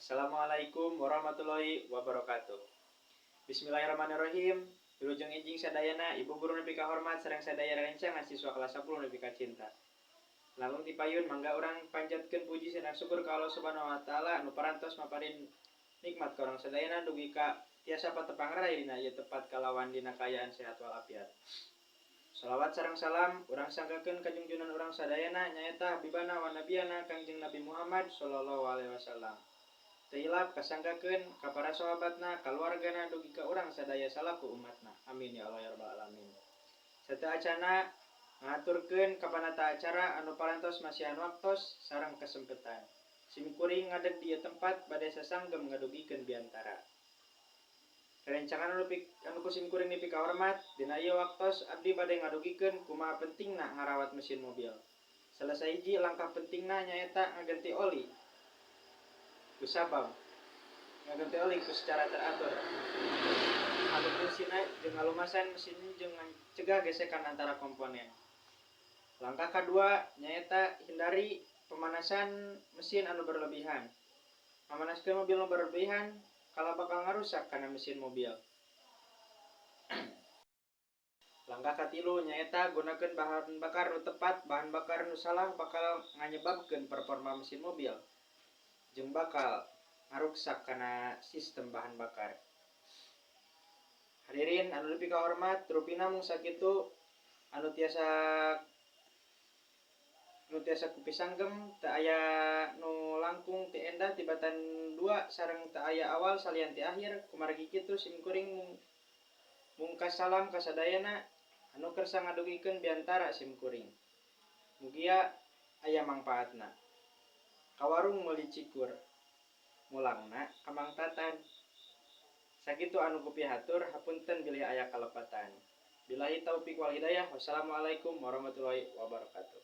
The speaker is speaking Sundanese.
Assalamualaikum warahmatullahi wabarakatuh. Bismillahirrahmanirrahim. Wilujeng enjing sadayana ibu guru nepi kahormat sareng sadaya rencang siswa kelas 10 nepi kacinta. Langkung tipayun mangga urang panjatkeun puji sareng syukur ka Allah Subhanahu wa taala anu parantos maparin nikmat ka urang sadayana dugi ka tiasa patepang rarai dina ieu tepat kalawan dina kaayaan sehat walafiat. Shalawat sareng salam urang sanggakeun ka junjunan urang sadayana nyaeta habibana wa nabiyana Kangjeng Nabi Muhammad sallallahu alaihi wasallam. Teu hilap kasanggakeun ka para sahabatna, kaluargana dugi ka urang sadaya salaku umatna. Amin ya Allah ya rabbal alamin. Sarta acana ngaturkeun ka panata acara anu parantos masihan waktos sareng kasempetan. Simkuring ngadeg di tempat bade sasanggem ngadugikeun biantara. Rerencangan anu kusimkuring nepi kahormat dina ieu waktos abdi bade ngadugikeun kumaha pentingna ngarawat mesin mobil. Salah sahiji langkah pentingna nyaeta ngaganti oli. Kusabab ngaganti oli ku secara teratur. Anu fungsina jeung ngalumasan mesin jeung mencegah gesekan antara komponen. Langkah kedua nyaeta hindari pemanasan mesin anu berlebihan. Mamanaskeun mobil anu berlebihan kala bakal ngarusak kana mesin mobil. Langkah katilu nyaeta gunakeun bahan bakar nu tepat. Bahan bakar nu salah bakal nganyebabkeun performa mesin mobil jeung bakal ngaruksak kana sistem bahan bakar. Hadirin anu nepi kahormat, rupina mung sakitu anu tiasa kupisanggem teu aya nu langkung ti endah tibatan dua sareng teu aya awal salian ti akhir. Kumargi kitu simkuring mungkas salam ka sadayana anu kersa ngadugikeun biantara simkuring. Mugia aya mangpaatna. Kawarung meuli cikur, mulangna kamangtatan. Sakitu anu kupihatur, hapunten bilih aya kalepatan. Billahi taufiq wal hidayah. Wassalamualaikum warahmatullahi wabarakatuh.